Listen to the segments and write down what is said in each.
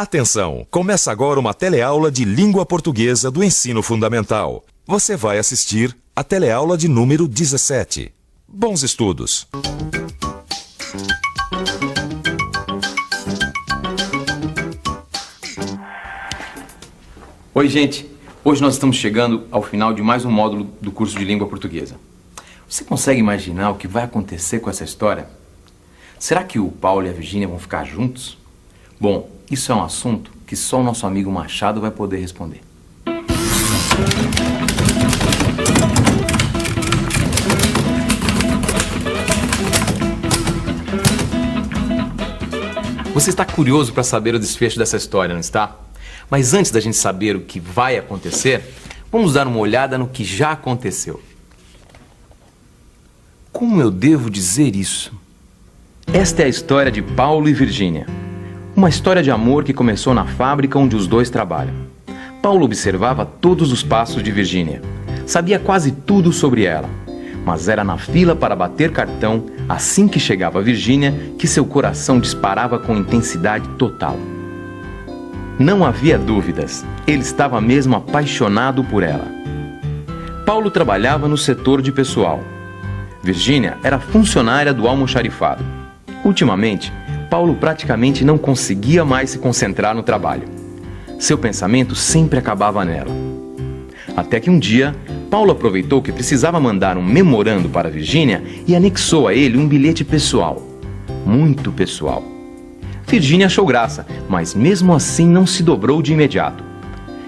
Atenção! Começa agora uma teleaula de língua portuguesa do ensino fundamental. Você vai assistir a teleaula de número 17. Bons estudos! Oi, gente! Hoje nós estamos chegando ao final de mais um módulo do curso de língua portuguesa. Você consegue imaginar o que vai acontecer com essa história? Será que o Paulo e a Virgínia vão ficar juntos? Bom, isso é um assunto que só o nosso amigo Machado vai poder responder. Você está curioso para saber o desfecho dessa história, não está? Mas antes da gente saber o que vai acontecer, vamos dar uma olhada no que já aconteceu. Como eu devo dizer isso? Esta é a história de Paulo e Virgínia. Uma história de amor que começou na fábrica onde os dois trabalham. Paulo observava todos os passos de Virgínia. Sabia quase tudo sobre ela. Mas era na fila para bater cartão, assim que chegava Virgínia, que seu coração disparava com intensidade total. Não havia dúvidas, ele estava mesmo apaixonado por ela. Paulo trabalhava no setor de pessoal. Virgínia era funcionária do almoxarifado. Ultimamente, Paulo praticamente não conseguia mais se concentrar no trabalho. Seu pensamento sempre acabava nela. Até que um dia, Paulo aproveitou que precisava mandar um memorando para Virgínia e anexou a ele um bilhete pessoal. Muito pessoal. Virgínia achou graça, mas mesmo assim não se dobrou de imediato.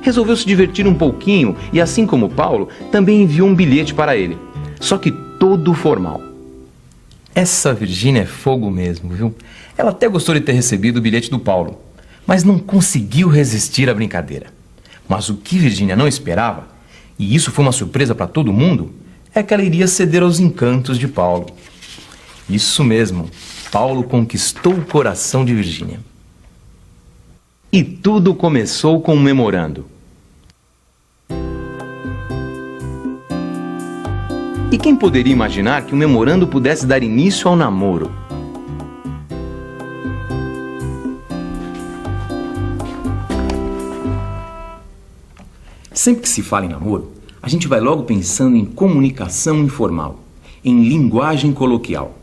Resolveu se divertir um pouquinho e, assim como Paulo, também enviou um bilhete para ele. Só que todo formal. Essa Virgínia é fogo mesmo, viu? Ela até gostou de ter recebido o bilhete do Paulo, mas não conseguiu resistir à brincadeira. Mas o que Virgínia não esperava, e isso foi uma surpresa para todo mundo, é que ela iria ceder aos encantos de Paulo. Isso mesmo, Paulo conquistou o coração de Virgínia. E tudo começou com um memorando. E quem poderia imaginar que um memorando pudesse dar início ao namoro? Sempre que se fala em namoro, a gente vai logo pensando em comunicação informal, em linguagem coloquial.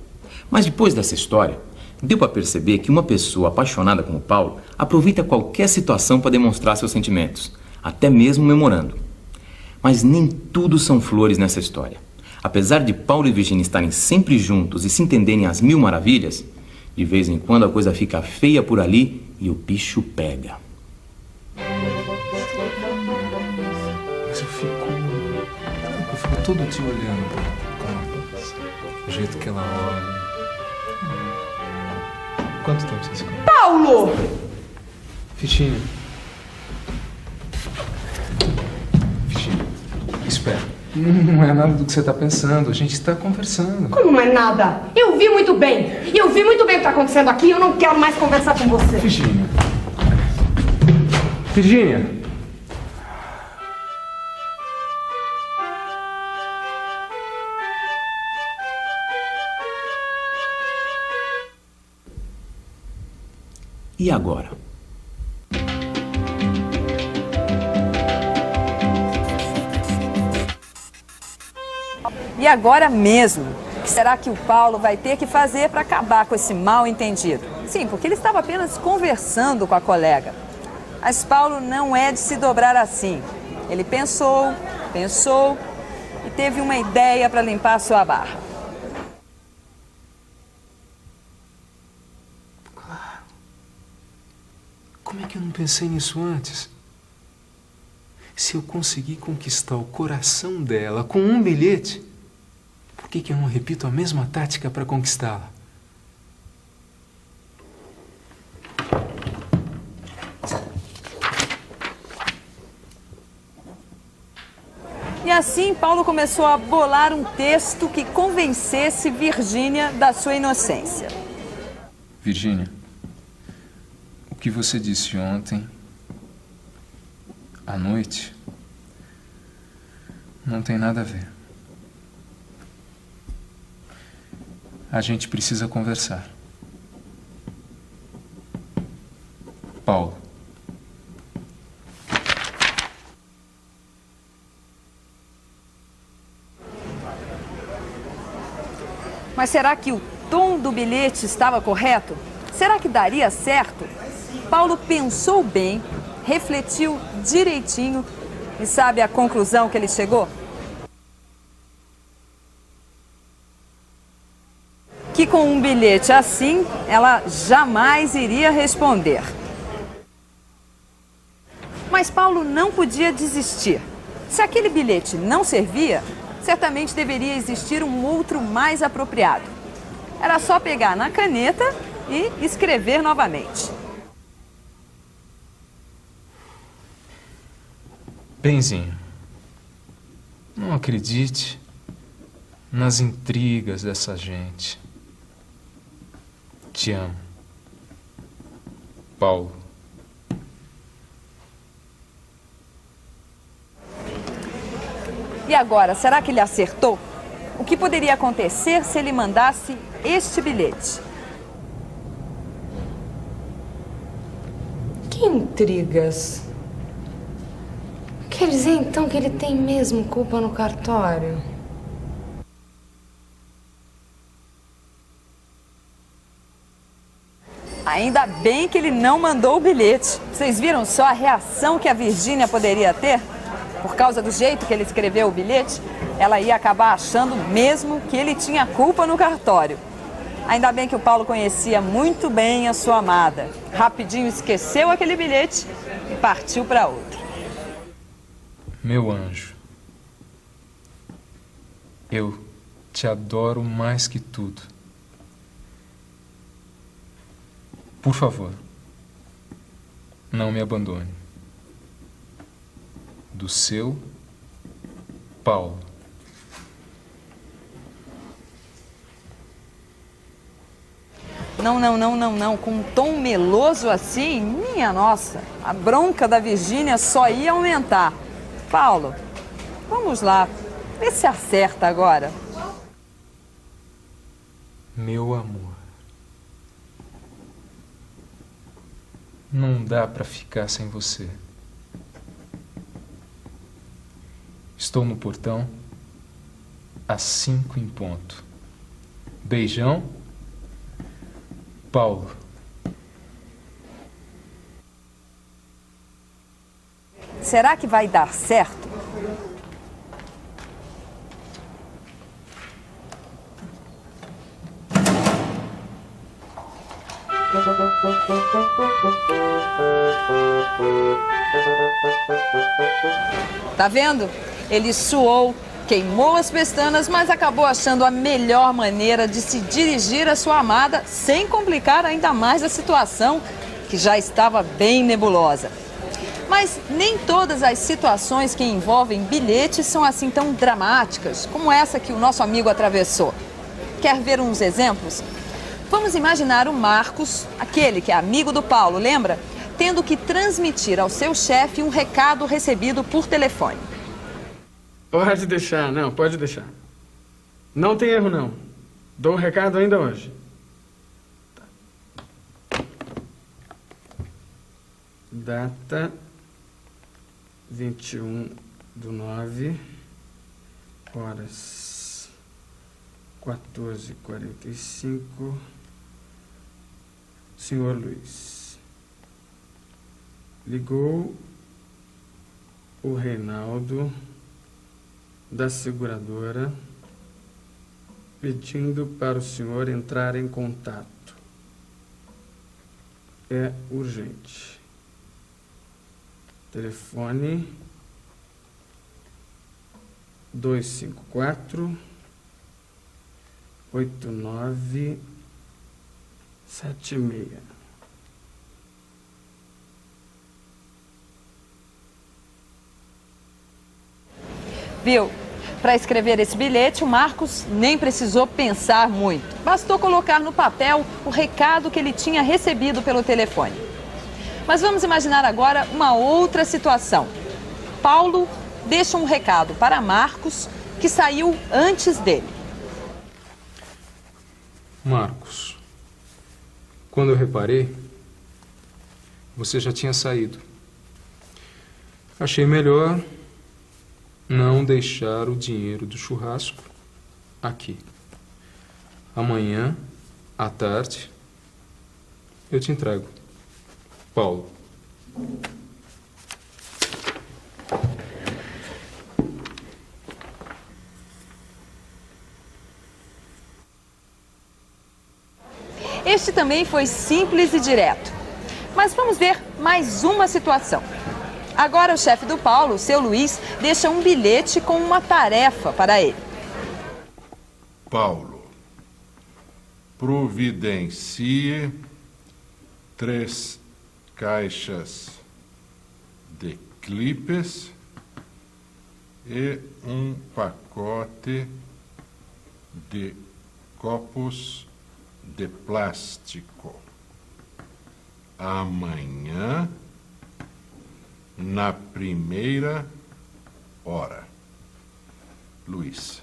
Mas depois dessa história, deu para perceber que uma pessoa apaixonada como Paulo aproveita qualquer situação para demonstrar seus sentimentos, até mesmo memorando. Mas nem tudo são flores nessa história. Apesar de Paulo e Virgínia estarem sempre juntos e se entenderem às mil maravilhas, de vez em quando a coisa fica feia por ali e o bicho pega. Mas eu fico todo te olhando, o jeito que ela olha. Quanto tempo vocês ficam? Paulo! Virgínia. Virgínia, espera. Não é nada do que você está pensando. A gente está conversando. Como não é nada? Eu vi muito bem. Eu vi muito bem o que está acontecendo aqui. Eu não quero mais conversar com você. Virgínia. Virgínia. E agora? E agora mesmo, o que será que o Paulo vai ter que fazer para acabar com esse mal-entendido? Sim, porque ele estava apenas conversando com a colega. Mas Paulo não é de se dobrar assim. Ele pensou e teve uma ideia para limpar a sua barra. Claro. Como é que eu não pensei nisso antes? Se eu conseguir conquistar o coração dela com um bilhete, por que eu não repito a mesma tática para conquistá-la? E assim, Paulo começou a bolar um texto que convencesse Virgínia da sua inocência. Virgínia, o que você disse ontem, à noite, não tem nada a ver. A gente precisa conversar. Paulo, Mas será que o tom do bilhete estava correto? Será que daria certo? Paulo pensou bem, refletiu direitinho e sabe a conclusão que ele chegou? Que com um bilhete assim, ela jamais iria responder. Mas Paulo não podia desistir. Se aquele bilhete não servia, certamente deveria existir um outro mais apropriado. Era só pegar na caneta e escrever novamente. Benzinho, não acredite nas intrigas dessa gente. Te amo. Paulo. E agora, será que ele acertou? O que poderia acontecer se ele mandasse este bilhete? Que intrigas. Quer dizer, então, que ele tem mesmo culpa no cartório? Ainda bem que ele não mandou o bilhete. Vocês viram só a reação que a Virgínia poderia ter? Por causa do jeito que ele escreveu o bilhete, ela ia acabar achando mesmo que ele tinha culpa no cartório. Ainda bem que o Paulo conhecia muito bem a sua amada. Rapidinho esqueceu aquele bilhete e partiu para outro. Meu anjo, eu te adoro mais que tudo. Por favor, não me abandone. Do seu Paulo. Não. Com um tom meloso assim, minha nossa, a bronca da Virgínia só ia aumentar. Paulo, vamos lá, vê se acerta agora. Meu amor, não dá pra ficar sem você. Estou no portão às 5 em ponto. Beijão, Paulo. Será que vai dar certo? Tá vendo? Ele suou, queimou as pestanas, mas acabou achando a melhor maneira de se dirigir à sua amada sem complicar ainda mais a situação, que já estava bem nebulosa. Mas nem todas as situações que envolvem bilhetes são assim tão dramáticas como essa que o nosso amigo atravessou. Quer ver uns exemplos? Vamos imaginar o Marcos, aquele que é amigo do Paulo, lembra? Tendo que transmitir ao seu chefe um recado recebido por telefone. Pode deixar, não, pode deixar. Não tem erro, não. Dou o recado ainda hoje. Data 21/9, horas 14h45. Senhor Luiz. Ligou o Reinaldo da seguradora pedindo para o senhor entrar em contato. É urgente. Telefone 254-8976. Viu? Para escrever esse bilhete, o Marcos nem precisou pensar muito. Bastou colocar no papel o recado que ele tinha recebido pelo telefone. Mas vamos imaginar agora uma outra situação. Paulo deixa um recado para Marcos, que saiu antes dele. Marcos, quando eu reparei, você já tinha saído. Achei melhor não deixar o dinheiro do churrasco aqui. Amanhã, à tarde, eu te entrego. Paulo. Este também foi simples e direto. Mas vamos ver mais uma situação. Agora o chefe do Paulo, o seu Luiz, deixa um bilhete com uma tarefa para ele. Paulo, providencie 3 caixas de clipes e um pacote de copos de plástico. Amanhã, na primeira hora. Luiz.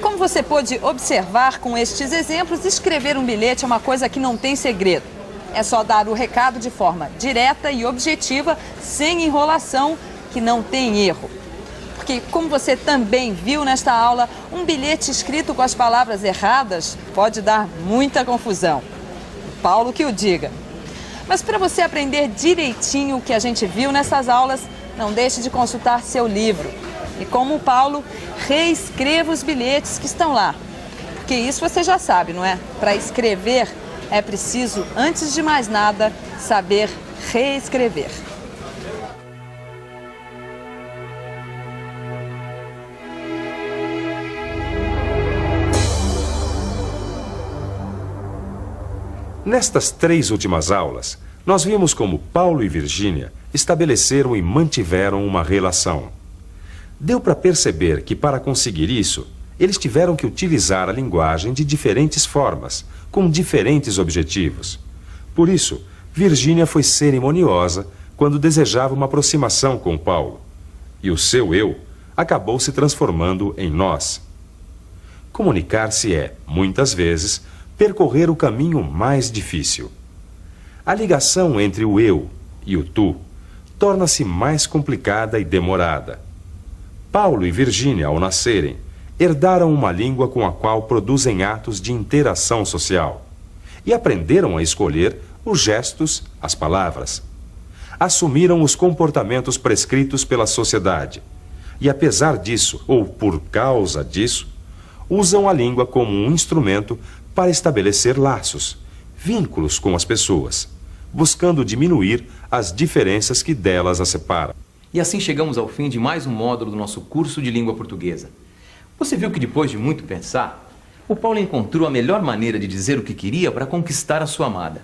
Como você pôde observar com estes exemplos, escrever um bilhete é uma coisa que não tem segredo. É só dar o recado de forma direta e objetiva, sem enrolação, que não tem erro. Porque, como você também viu nesta aula, um bilhete escrito com as palavras erradas pode dar muita confusão. Paulo que o diga. Mas para você aprender direitinho o que a gente viu nessas aulas, não deixe de consultar seu livro. E como o Paulo, reescreva os bilhetes que estão lá. Porque isso você já sabe, não é? Para escrever é preciso, antes de mais nada, saber reescrever. Nestas 3 últimas aulas, nós vimos como Paulo e Virgínia estabeleceram e mantiveram uma relação. Deu para perceber que, para conseguir isso, eles tiveram que utilizar a linguagem de diferentes formas, com diferentes objetivos. Por isso, Virgínia foi cerimoniosa quando desejava uma aproximação com Paulo, e o seu eu acabou se transformando em nós. Comunicar-se é, muitas vezes, percorrer o caminho mais difícil. A ligação entre o eu e o tu torna-se mais complicada e demorada. Paulo e Virgínia, ao nascerem, herdaram uma língua com a qual produzem atos de interação social e aprenderam a escolher os gestos, as palavras. Assumiram os comportamentos prescritos pela sociedade e, apesar disso, ou por causa disso, usam a língua como um instrumento para estabelecer laços, vínculos com as pessoas, buscando diminuir as diferenças que delas as separam. E assim chegamos ao fim de mais um módulo do nosso curso de língua portuguesa. Você viu que depois de muito pensar, o Paulo encontrou a melhor maneira de dizer o que queria para conquistar a sua amada.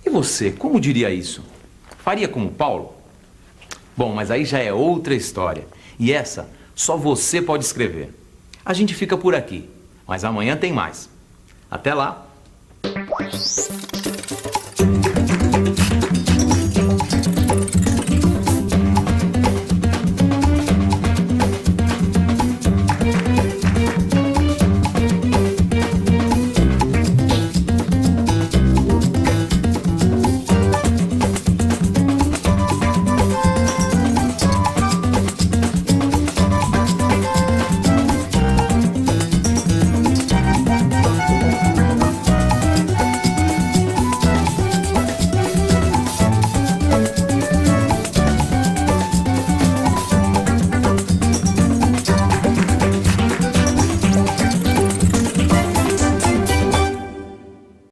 E você, como diria isso? Faria como Paulo? Bom, mas aí já é outra história. E essa só você pode escrever. A gente fica por aqui, mas amanhã tem mais. Até lá!